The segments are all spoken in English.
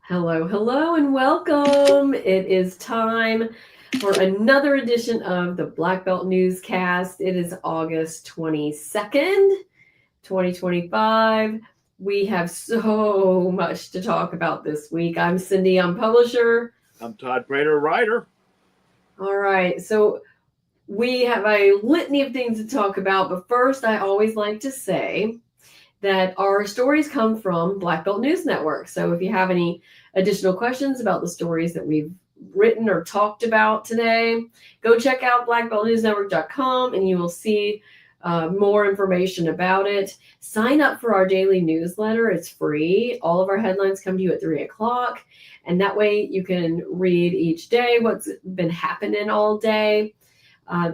Hello, hello, and welcome. It is time for another edition of the Black Belt Newscast. It is August 22nd, 2025. We have so much to talk about this week. I'm Cindy, I'm publisher. I'm Todd Prater, writer. All right, so we have a litany of things to talk about, but first, I always like to say that our stories come from Black Belt News Network. So if you have any additional questions about the stories that we've written or talked about today, go check out blackbeltnewsnetwork.com and you will see more information about it. Sign up for our daily newsletter. It's free. All of our headlines come to you at 3 o'clock. And that way you can read each day what's been happening all day.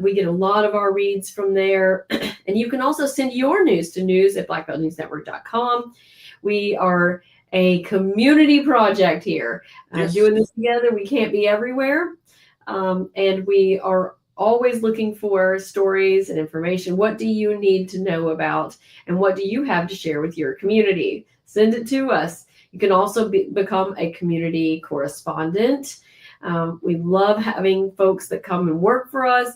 We get a lot of our reads from there. And you can also send your news to news@blackbeltnewsnetwork.com. We are a community project here. Doing this together, we can't be everywhere. And we are always looking for stories and information. What do you need to know about? And what do you have to share with your community? Send it to us. You can also become a community correspondent. We love having folks that come and work for us,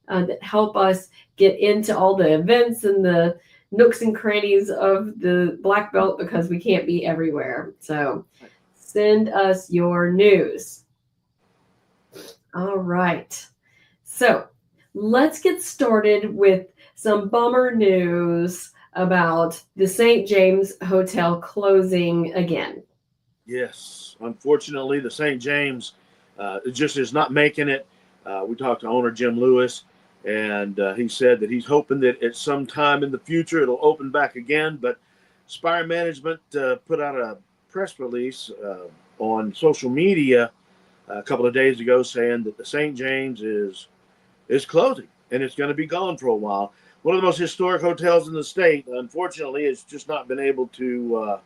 that help us get into all the events and the nooks and crannies of the Black Belt because we can't be everywhere. So send us your news. All right. So let's get started with some bummer news about the St. James Hotel closing again. Yes, unfortunately, the St. James just is not making it. We talked to owner Jim Lewis, and he said that he's hoping that at some time in the future it'll open back again. But Spire Management put out a press release on social media a couple of days ago saying that the St. James is closing and it's going to be gone for a while. One of the most historic hotels in the state, unfortunately, has just not been able to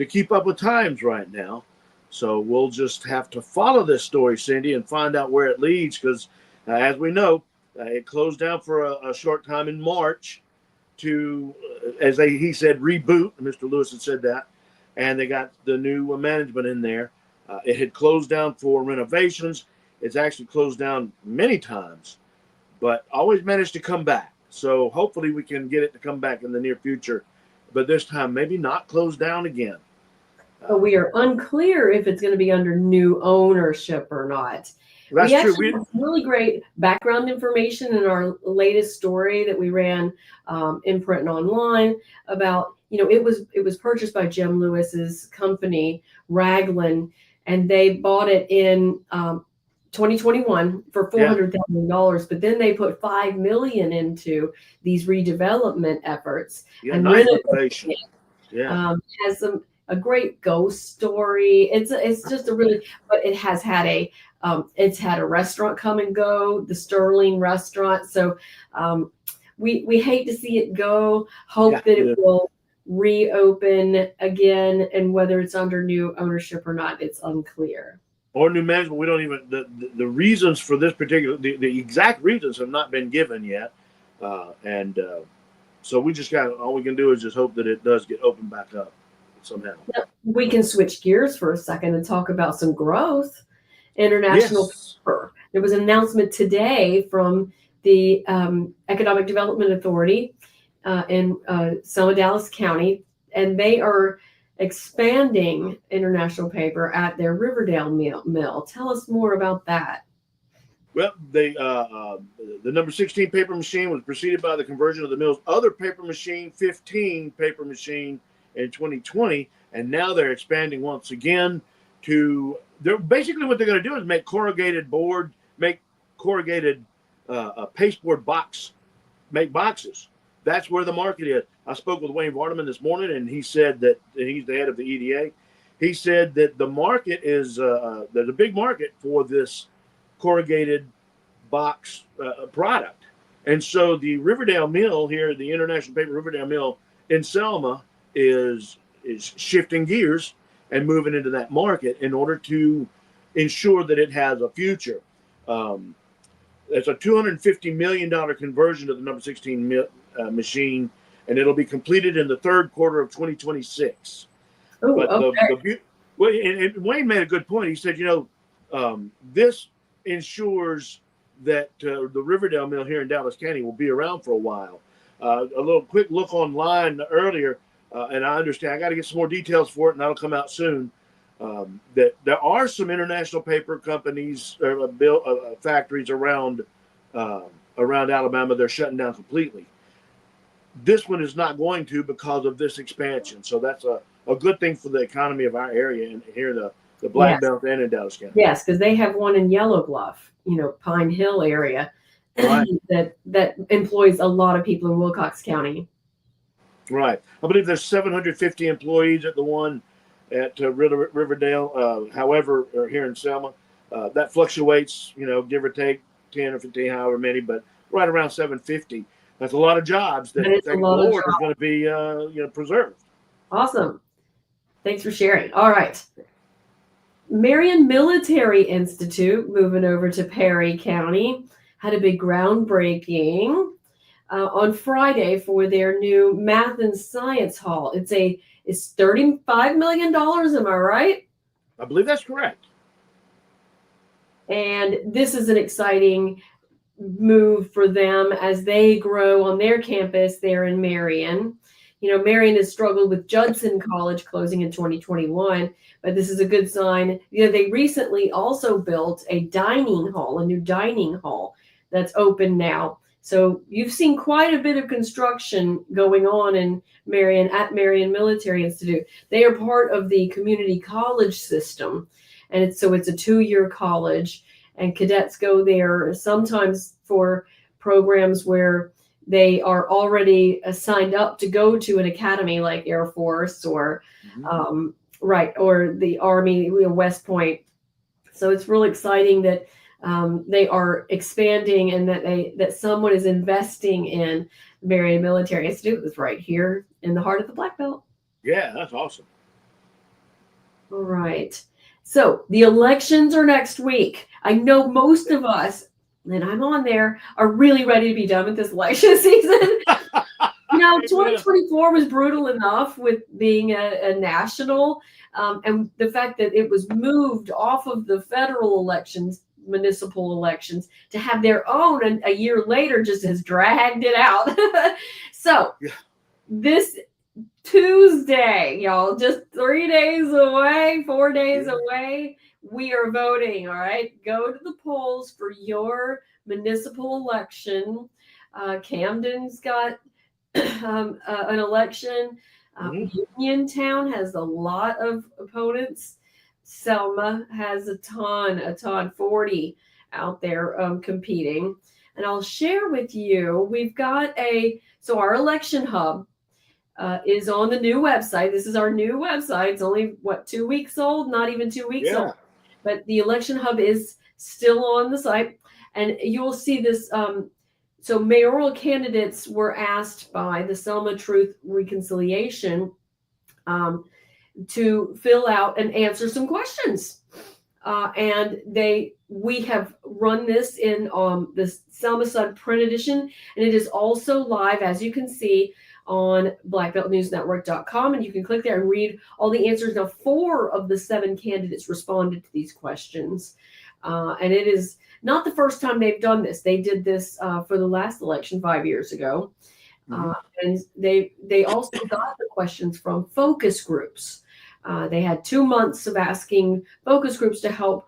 keep up with times right now. So we'll just have to follow this story, Cindy, and find out where it leads because, as we know, it closed down for a short time in March to, he said, reboot. Mr. Lewis had said that, and they got the new management in there. It had closed down for renovations. It's actually closed down many times, but always managed to come back. So hopefully we can get it to come back in the near future, but this time maybe not close down again. But we are unclear if it's going to be under new ownership or not. That's we true. actually have really great background information in our latest story that we ran in print and online about, it was purchased by Jim Lewis's company, Raglan, and they bought it in 2021 for $400,000, but then they put $5 million into these redevelopment efforts and renovation. Has a great ghost story. It's just but it has had it's had a restaurant come and go, the Sterling restaurant. So we hate to see it go. Hope that it will reopen again, and whether it's under new ownership or not, it's unclear. Or new management, we don't even the reasons for this particular the exact reasons have not been given yet, so we just all we can do is just hope that it does get opened back up somehow. We can switch gears for a second and talk about some growth. International paper. There was an announcement today from the Economic Development Authority in Selma, Dallas County, and they are expanding International Paper at their Riverdale mill. Tell us more about that. Well, the number 16 paper machine was preceded by the conversion of the mill's other paper machine, 15 paper machine in 2020, and now they're expanding once again to. They're basically what they're going to do is make corrugated pasteboard make boxes. That's where the market is. I spoke with Wayne Vardaman this morning, and he said that he's the head of the EDA. He said that the market is there's a big market for this corrugated box product, and so the Riverdale mill here, the International Paper Riverdale mill in Selma, is shifting gears and moving into that market in order to ensure that it has a future. It's a $250 million conversion of the number 16 machine, and it'll be completed in the third quarter of 2026. Oh, okay. Well, and Wayne made a good point. He said, this ensures that the Riverdale mill here in Dallas County will be around for a while. A little quick look online earlier, and I understand I got to get some more details for it, and that'll come out soon. That there are some international paper companies, factories around Alabama. They're shutting down completely. This one is not going to because of this expansion. So that's a good thing for the economy of our area and here in the Black Belt and in Dallas County. Yes, because they have one in Yellow Bluff, Pine Hill area, right. that employs a lot of people in Wilcox County. Right. I believe there's 750 employees at the one at Riverdale. However, here in Selma, that fluctuates, give or take 10 or 15, however many, but right around 750. That's a lot of jobs that the Lord is going to be, preserved. Awesome. Thanks for sharing. All right. Marion Military Institute, moving over to Perry County, had a big groundbreaking on Friday for their new Math and Science Hall. It's $35 million. Am I right? I believe that's correct. And this is an exciting move for them as they grow on their campus there in Marion. Marion has struggled with Judson College closing in 2021, but this is a good sign. They recently also built a new dining hall that's open now. So you've seen quite a bit of construction going on in Marion at Marion Military Institute. They are part of the community college system, and it's a 2-year college, and cadets go there sometimes for programs where they are already signed up to go to an academy like Air Force or or the Army, West Point. So it's really exciting that they are expanding and that someone is investing in Marion Military Institute. That's right here in the heart of the Black Belt. Yeah, that's awesome. All right. So the elections are next week. I know most of us, and I'm on there, are really ready to be done with this election season. 2024 was brutal enough with being a national, and the fact that it was moved off of the federal elections, municipal elections, to have their own, and a year later just has dragged it out. So this Tuesday, y'all, just 3 days away, 4 days away, we are voting. All right, go to the polls for your municipal election. Camden's got an election. Uniontown has a lot of opponents. Selma has a ton, 40 out there competing. And I'll share with you, we've got our election hub is on the new website. This is our new website. It's only 2 weeks old, not even 2 weeks old. But the election hub is still on the site, and you'll see this. So mayoral candidates were asked by the Selma Truth Reconciliation to fill out and answer some questions. And we have run this in the Selma Sun print edition, and it is also live, as you can see, on blackbeltnewsnetwork.com, and you can click there and read all the answers. Now, 4 of the 7 candidates responded to these questions, and it is not the first time they've done this. They did this for the last election 5 years ago, and they also got the questions from focus groups. They had 2 months of asking focus groups to help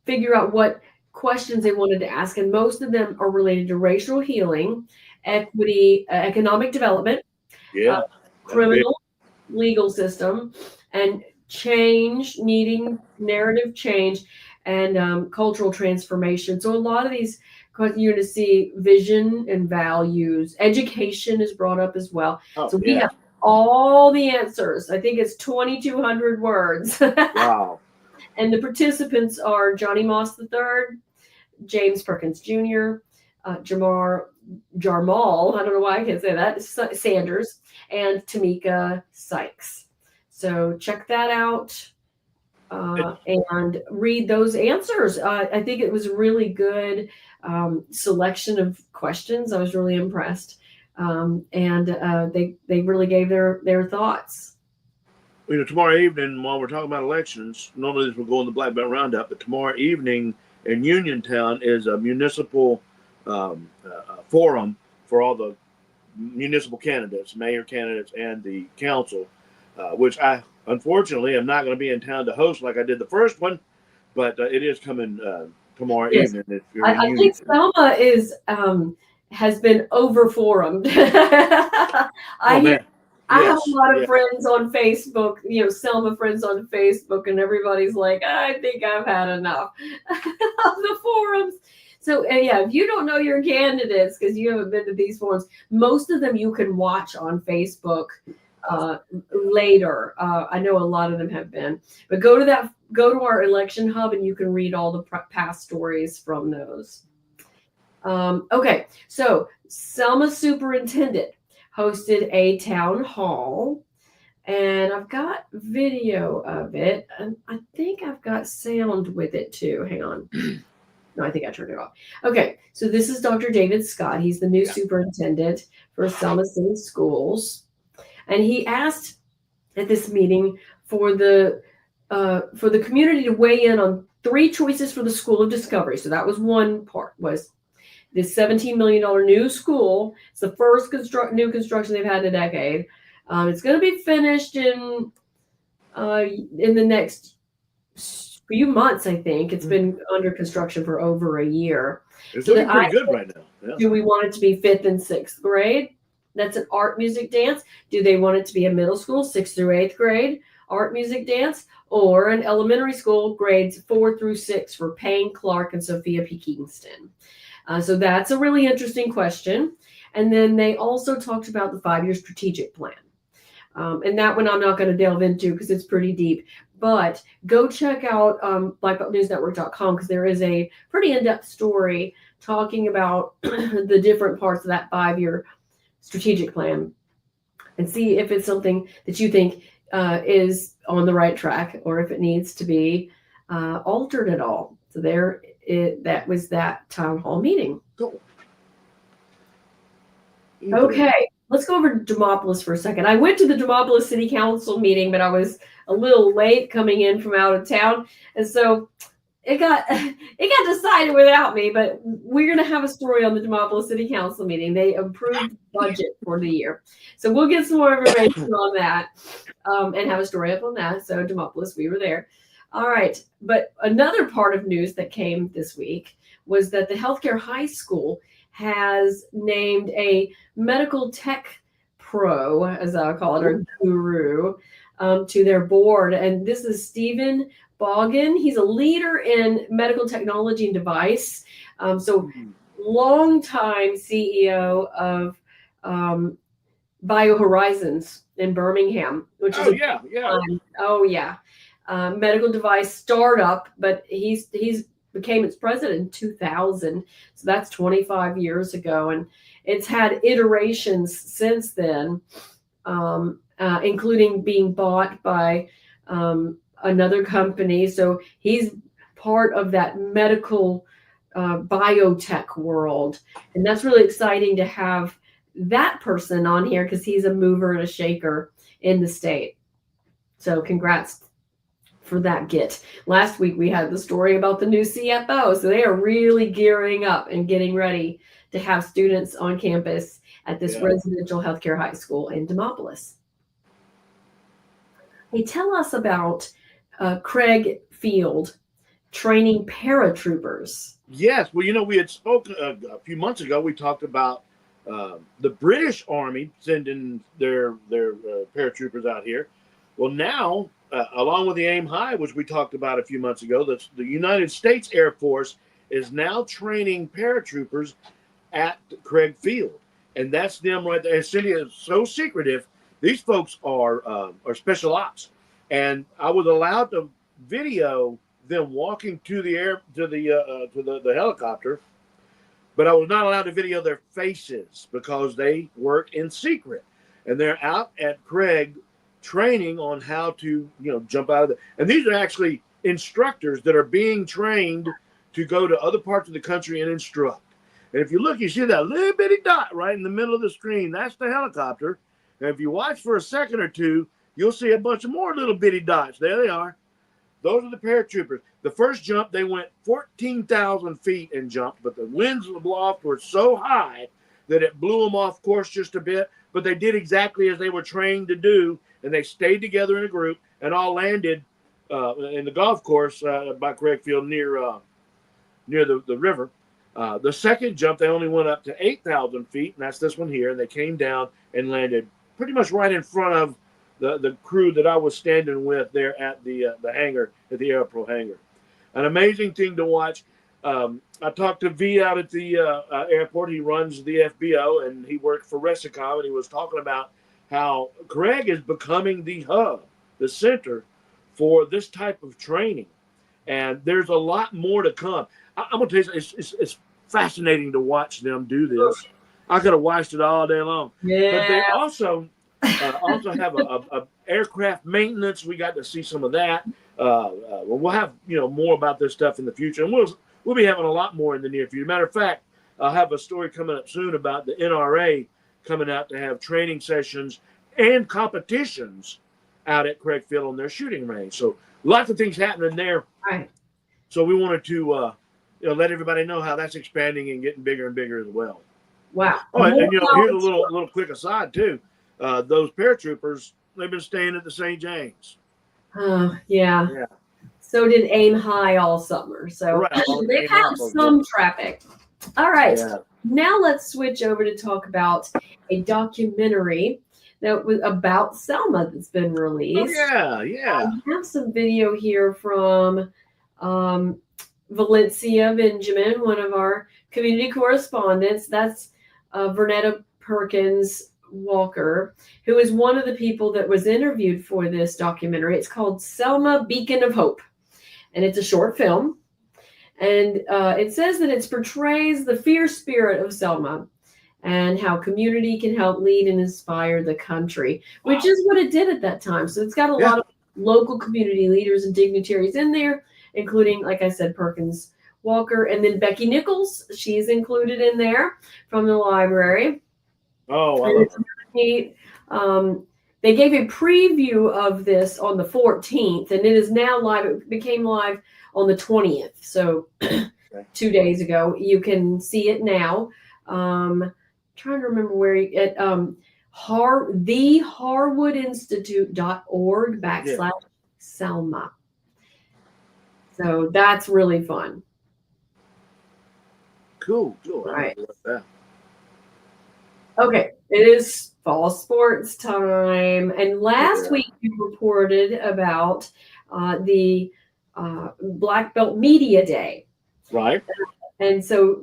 figure out what questions they wanted to ask, and most of them are related to racial healing, equity, economic development, criminal legal system, and change, needing narrative change, and cultural transformation. So a lot of these, you're going to see vision and values. Education is brought up as well. We have all the answers. I think it's 2,200 words. Wow. And the participants are Johnny Moss III, James Perkins Jr., Jarmal, I don't know why I can't say that, Sanders, and Tamika Sykes. So check that out and read those answers. I think it was a really good selection of questions. I was really impressed. And they really gave their thoughts. tomorrow evening, while we're talking about elections, normally this will go on the Black Belt Roundup, but tomorrow evening in Uniontown is a municipal forum for all the municipal candidates, mayor candidates, and the council, which I unfortunately am not going to be in town to host like I did the first one, but it is coming tomorrow Yes. evening. If you're I think Selma is has been over forumed. Oh I man, have a yes, lot of yeah. friends on Facebook, Selma friends on Facebook, and everybody's like, I think I've had enough of the forums. So, yeah, if you don't know your candidates because you haven't been to these forums, most of them you can watch on Facebook later. I know a lot of them have been, but go to our election hub and you can read all the past stories from those. Okay, so Selma Superintendent hosted a town hall, and I've got video of it, and I think I've got sound with it too. Hang on. No, I think I turned it off. Okay, so this is Dr. David Scott. He's the new superintendent for Selma City Schools, and he asked at this meeting for the community to weigh in on 3 choices for the School of Discovery. So that was one part, was this $17 million new school. It's the first new construction they've had in a decade. It's going to be finished in the next few months, I think. It's been under construction for over a year. It's looking pretty good right now. Yeah. Do we want it to be 5th and 6th grade? That's an art, music, dance. Do they want it to be a middle school, 6th through 8th grade, art, music, dance, or an elementary school, grades 4 through 6 for Payne, Clark, and Sophia P. Kingston? So that's a really interesting question. And then they also talked about the 5-year strategic plan. And that one I'm not going to delve into because it's pretty deep. But go check out blackbeltnewsnetwork.com because there is a pretty in-depth story talking about the different parts of that 5-year strategic plan and see if it's something that you think is on the right track or if it needs to be altered at all. So that was that town hall meeting. Cool. Okay, let's go over to Demopolis for a second. I went to the Demopolis City Council meeting, but I was a little late coming in from out of town, and so it got decided without me. But we're going to have a story on the Demopolis City Council meeting. They approved the budget for the year, so we'll get some more information on that and have a story up on that. So Demopolis, we were there. All right, but another part of news that came this week was that the Healthcare High School has named a medical tech pro, as I'll call it, or guru, to their board. And this is Stephen Boggin. He's a leader in medical technology and device. So longtime CEO of BioHorizons in Birmingham, which is medical device startup, but he's became its president in 2000. So that's 25 years ago. And it's had iterations since then, including being bought by another company. So he's part of that medical biotech world. And that's really exciting to have that person on here because he's a mover and a shaker in the state. So congrats for that get. Last week we had the story about the new CFO. So they are really gearing up and getting ready to have students on campus at this residential healthcare high school in Demopolis. Hey, tell us about Craig Field training paratroopers. Yes. Well, we had spoken a few months ago. We talked about the British Army sending their paratroopers out here. Well, now, along with the Aim High, which we talked about a few months ago, the United States Air Force is now training paratroopers at Craig Field. And that's them right there. And Cindy is so secretive. These folks are special ops. And I was allowed to video them walking to the helicopter, but I was not allowed to video their faces because they work in secret. And they're out at Craig training on how to, jump out of it. And these are actually instructors that are being trained to go to other parts of the country and instruct. And if you look, you see that little bitty dot right in the middle of the screen. That's the helicopter. And if you watch for a second or two, you'll see a bunch of more little bitty dots. There they are. Those are the paratroopers. The first jump, they went 14,000 feet and jumped, but the winds of the loft were so high that it blew them off course just a bit. But they did exactly as they were trained to do, and they stayed together in a group and all landed in the golf course by Craig Field near the river. The second jump, they only went up to 8,000 feet, and that's this one here. And they came down and landed pretty much right in front of the crew that I was standing with there at the hangar, at the Aeropro hangar. An amazing thing to watch. I talked to V out at the airport. He runs the FBO, and he worked for Resicom, and he was talking about how Craig is becoming the hub, the center for this type of training. And there's a lot more to come. I'm going to tell you, it's fascinating to watch them do this. I could have watched it all day long. Yeah. But they also have a aircraft maintenance. We got to see some of that. We'll have more about this stuff in the future, and we'll be having a lot more in the near future. Matter of fact, I'll have a story coming up soon about the NRA coming out to have training sessions and competitions out at Craig Field on their shooting range. So lots of things happening there. Right. So we wanted to let everybody know how that's expanding and getting bigger and bigger as well. Wow. Oh, and here's a little quick aside too. Those paratroopers, they've been staying at the St. James. Yeah. So did Aim High all summer. So they've had some traffic. All right. Yeah. Now let's switch over to talk about a documentary that was about Selma that's been released. Oh, yeah. We have some video here from Valencia Benjamin, one of our community correspondents. That's Vernetta Perkins Walker, who is one of the people that was interviewed for this documentary. It's called Selma, Beacon of Hope, and it's a short film. And it says that it portrays the fierce spirit of Selma and how community can help lead and inspire the country, which is what it did at that time. So it's got a lot of local community leaders and dignitaries in there, including, like I said, Perkins Walker, and then Becky Nichols. She's included in there from the library. Oh, I love her. Neat. They gave a preview of this on the 14th, and it is now live. It became live on the 20th, so 2 days ago. You can see it now. Trying to remember where at theharwoodinstitute.org/Selma. So that's really fun. Cool. Right. Okay, it is fall sports time, and last week we reported about the Black Belt Media Day. Right. And so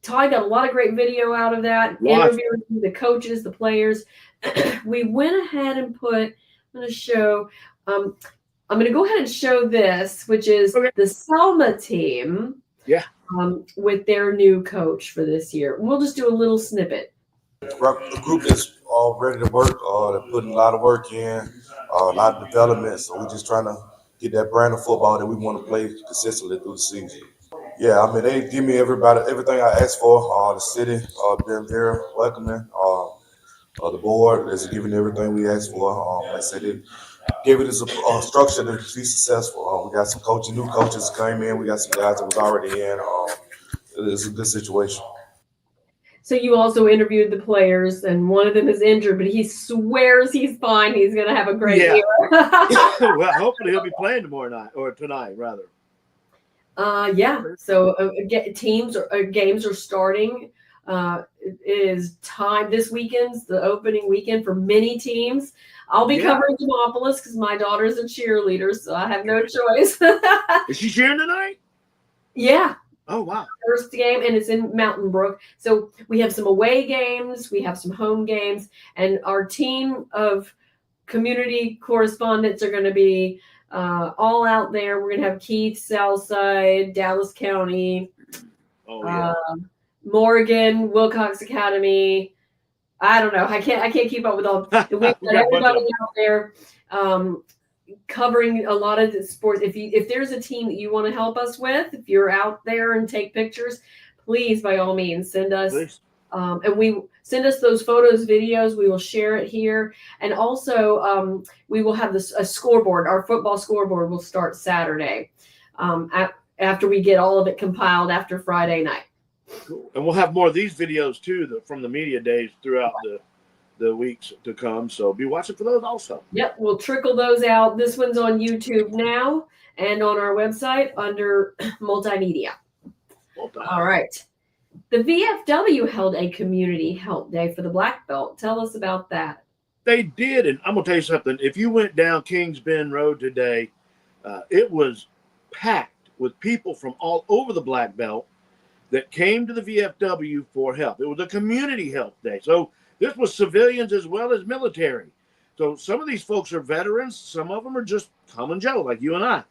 Ty got a lot of great video out of that, interviewing the coaches, the players. We went ahead and I'm going to go ahead and show this, which is the Selma team. Yeah. With their new coach for this year. We'll just do a little snippet. The group is all ready to work. They're putting a lot of work in, a lot of development. So we're just trying to get that brand of football that we want to play consistently through the season. Yeah, I mean, they give me everything I asked for. The city been very welcoming. The board is giving everything we asked for. Like I said, they gave it as a structure to be successful. We got some new coaches came in. We got some guys that was already in. It's a good situation. So you also interviewed the players, and one of them is injured, but he swears he's fine. He's going to have a great year. Well, hopefully he'll be playing tonight, rather. So games are starting. It is time. This weekend's the opening weekend for many teams. I'll be covering Demopolis because my daughter's a cheerleader, so I have no choice. Is she cheering tonight? Yeah. Oh, wow. First game, and it's in Mountain Brook. So we have some away games, we have some home games, and our team of community correspondents are going to be all out there. We're going to have Keith, Southside, Dallas County, Morgan, Wilcox Academy. I don't know. I can't keep up with all the everybody out there covering a lot of the sports. If there's a team that you want to help us with, if you're out there and take pictures, please by all means send us And we send us those photos, videos. We will share it here. And also, we will have a scoreboard. Our football scoreboard will start Saturday after we get all of it compiled after Friday night. Cool. And we'll have more of these videos too from the media days throughout the weeks to come. So be watching for those also. Yep, we'll trickle those out. This one's on YouTube now and on our website under multimedia. All right. The VFW held a community help day for the Black Belt. Tell us about that. They did, and I'm going to tell you something. If you went down Kings Bend Road today, it was packed with people from all over the Black Belt that came to the VFW for help. It was a community help day. So this was civilians as well as military. So some of these folks are veterans. Some of them are just common Joe, like you and I.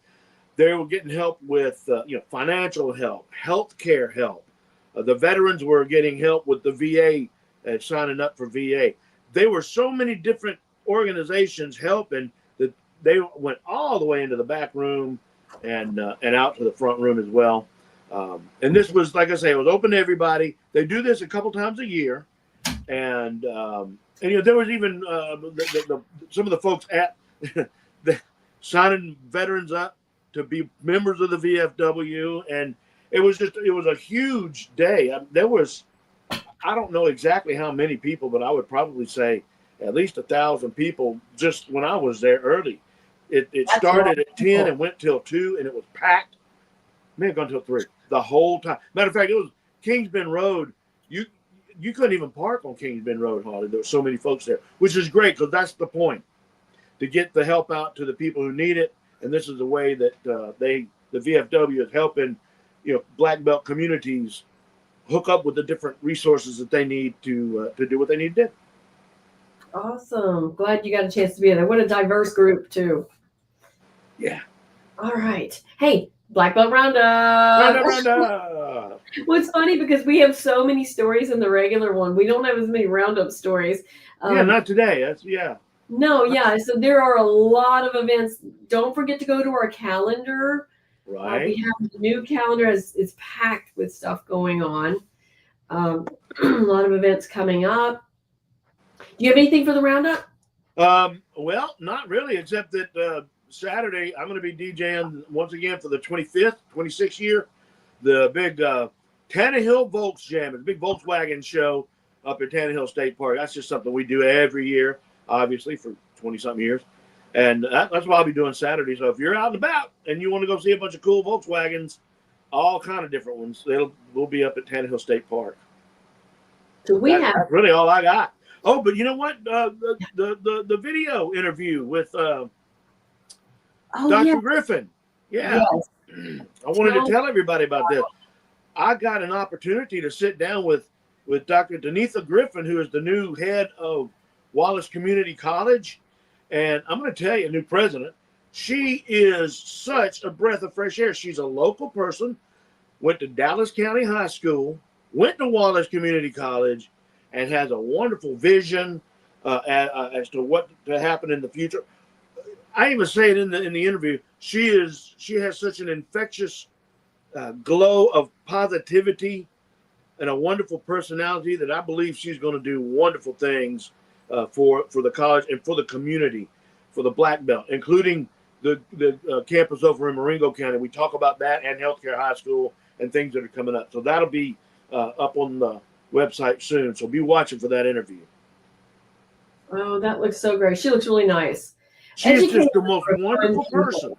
They were getting help with financial help, health care help. The veterans were getting help with the VA, signing up for VA. There were so many different organizations helping that they went all the way into the back room and out to the front room as well. And this was, like I say, it was open to everybody. They do this a couple times a year. And there was even some of the folks at signing veterans up to be members of the VFW, and it was a huge day. There was, I don't know exactly how many people, but I would probably say at least 1,000 people just when I was there early. It started at 10 and went till 2, and it was packed. May have gone till 3 the whole time. Matter of fact, it was Kings Bend Road. You couldn't even park on Kings Bend Road, Harley. There were so many folks there, which is great because that's the point, to get the help out to the people who need it. And this is the way that the VFW is helping, Black Belt communities hook up with the different resources that they need to do what they need to do. Awesome. Glad you got a chance to be there. What a diverse group, too. Yeah. All right. Hey, Black Belt Roundup. Roundup. Well, it's funny because we have so many stories in the regular one. We don't have as many Roundup stories. Not today. No, yeah. So there are a lot of events. Don't forget to go to our calendar. Right. We have the new calendar. It's packed with stuff going on. A lot of events coming up. Do you have anything for the Roundup? Well, not really, except that Saturday I'm going to be DJing once again for the 25th, 26th year. The big Tannehill Volks Jam. It's a big Volkswagen show up at Tannehill State Park. That's just something we do every year, obviously, for 20-something years. And that's what I'll be doing Saturday. So if you're out and about and you want to go see a bunch of cool Volkswagens, all kind of different ones, we'll be up at Tannehill State Park. So that's really all I got. Oh, but you know what? The video interview with Dr. Griffin. Yeah. Yes. I wanted to tell everybody about this. I got an opportunity to sit down with Dr. Denitha Griffin, who is the new head of Wallace Community College. And I'm going to tell you, new president, she is such a breath of fresh air. She's a local person, went to Dallas County High School, went to Wallace Community College, and has a wonderful vision as to what to happen in the future. I even say it in the interview. She has such an infectious glow of positivity and a wonderful personality that I believe she's going to do wonderful things for the college and for the community, for the Black Belt, including the campus over in Marengo County. We talk about that and Healthcare High School and things that are coming up. So that'll be up on the website soon. So be watching for that interview. Oh, that looks so great. She looks really nice. She's just the most wonderful person.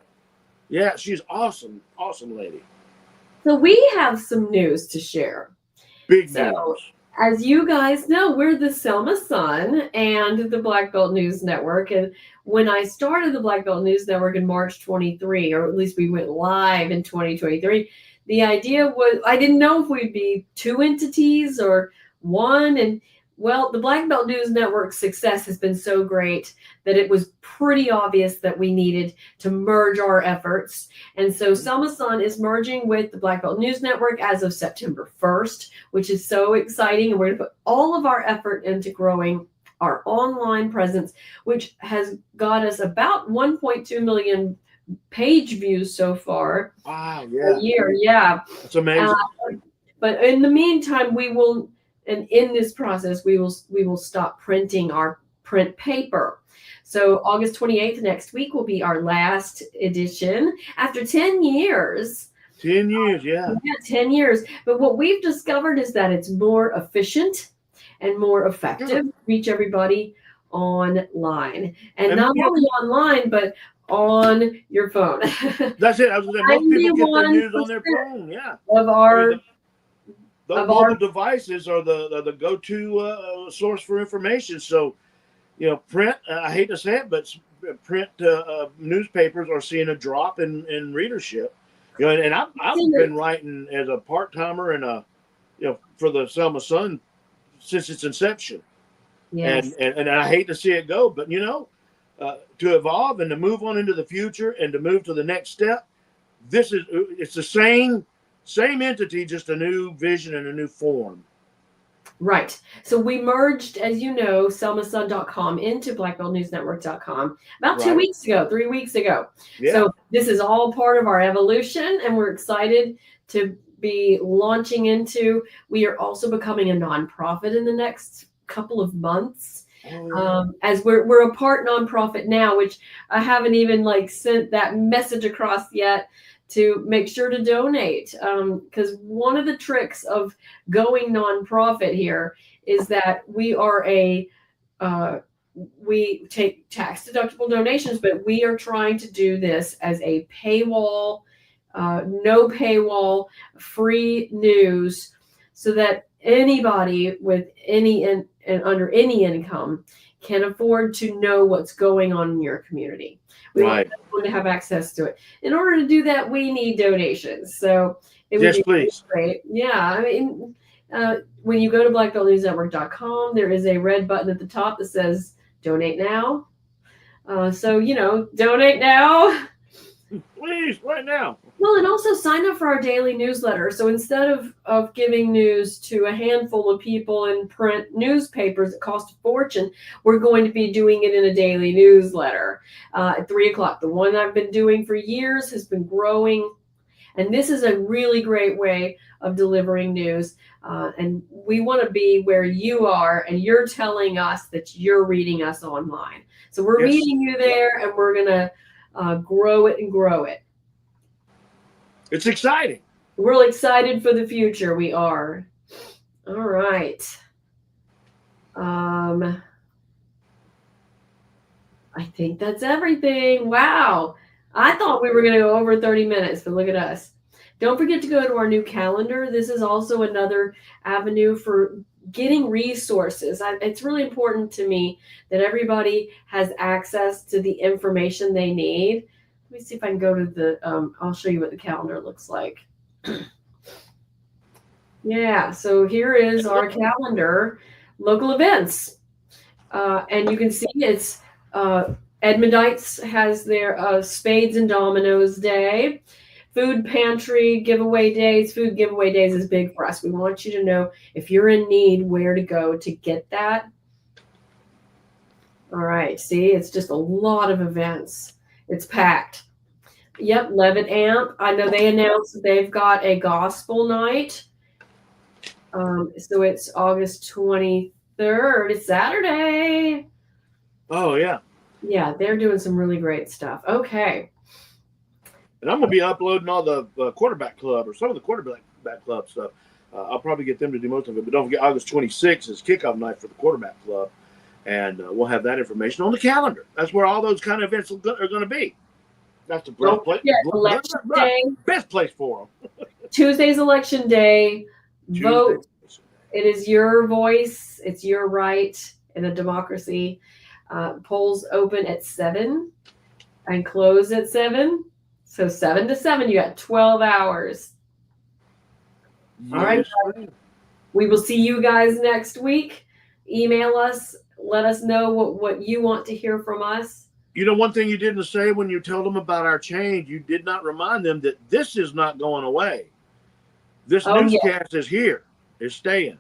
Yeah, she's awesome. Awesome lady. So we have some news to share. Big news. As you guys know, we're the Selma Sun and the Black Belt News Network. And when I started the Black Belt News Network in March 23, or at least we went live in 2023, the idea was, I didn't know if we'd be 2 entities or 1. And well, the Black Belt News Network's success has been so great that it was pretty obvious that we needed to merge our efforts. And so Selma Sun is merging with the Black Belt News Network as of September 1st, which is so exciting. And we're going to put all of our effort into growing our online presence, which has got us about 1.2 million page views so far. Wow, yeah. A year, yeah. That's amazing. But in the meantime, we will And in this process, we will stop printing our print paper. So August 28th next week will be our last edition after 10 years. 10 years, yeah. Yeah, 10 years. But what we've discovered is that it's more efficient and more effective to reach everybody online. And not only online, but on your phone. That's it. I was going to say, most people get their news on their phone. Yeah. Of our those mobile devices are the go-to source for information. So, print, I hate to say it, but print newspapers are seeing a drop in readership. And I've been writing as a part-timer and for the Selma Sun since its inception. Yes. And I hate to see it go, but to evolve and to move on into the future and to move to the next step, it's the same entity, just a new vision and a new form. Right. So we merged, as you know, selmasun.com into blackbeltnewsnetwork.com about 3 weeks ago. Yeah. So this is all part of our evolution, and we're excited to be launching into. We are also becoming a nonprofit in the next couple of months. As we're a part nonprofit now, which I haven't even sent that message across yet to make sure to donate. Because one of the tricks of going nonprofit here is that we are we take tax deductible donations, but we are trying to do this as a paywall, no paywall, free news, so that anybody with any and under any income can afford to know what's going on in your community. We want everyone to have access to it. In order to do that, we need donations. So it would be please. Great. Yeah. I mean, when you go to blackbeltnewsnetwork.com, there is a red button at the top that says donate now. So, donate now. Please, right now. Well, and also sign up for our daily newsletter. So instead of giving news to a handful of people in print newspapers that cost a fortune, we're going to be doing it in a daily newsletter at 3:00. The one I've been doing for years has been growing. And this is a really great way of delivering news. And we want to be where you are, and you're telling us that you're reading us online. So we're meeting you there, and we're going to grow it and grow it. It's exciting. We're really excited for the future. We are. All right. I think that's everything. Wow. I thought we were going to go over 30 minutes, but look at us. Don't forget to go to our new calendar. This is also another avenue for getting resources. It's really important to me that everybody has access to the information they need. Let me see if I can go to I'll show you what the calendar looks like. Yeah, so here is our calendar, local events. And you can see it's Edmondites has their Spades and Dominoes Day. Food pantry giveaway days. Food giveaway days is big for us. We want you to know if you're in need where to go to get that. All right, see, it's just a lot of events. It's packed. Yep, Levitt Amp. I know they announced that they've got a gospel night. So it's August 23rd. It's Saturday. Oh, yeah. Yeah, they're doing some really great stuff. Okay. And I'm going to be uploading all the quarterback club or some of the quarterback club stuff. I'll probably get them to do most of it. But don't forget, August 26th is kickoff night for the quarterback club. And we'll have that information on the calendar. That's where all those kind of events are going to be. That's the best place for them. Tuesday's election day. Vote. It is your voice. It's your right in a democracy. Polls open at 7 and close at 7. So 7 to 7, you got 12 hours. Yes. All right. We will see you guys next week. Email us. Let us know what you want to hear from us. One thing you didn't say when you told them about our change, you did not remind them that this is not going away. This newscast is here. It's staying.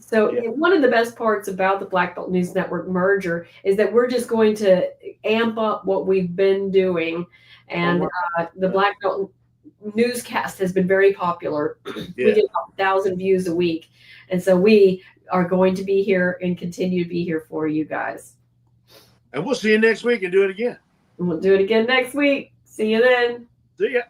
So one of the best parts about the Black Belt News Network merger is that we're just going to amp up what we've been doing. And the Black Belt Newscast has been very popular. Yeah. We get about 1,000 views a week. And so we are going to be here and continue to be here for you guys. And we'll see you next week and do it again. And we'll do it again next week. See you then. See ya.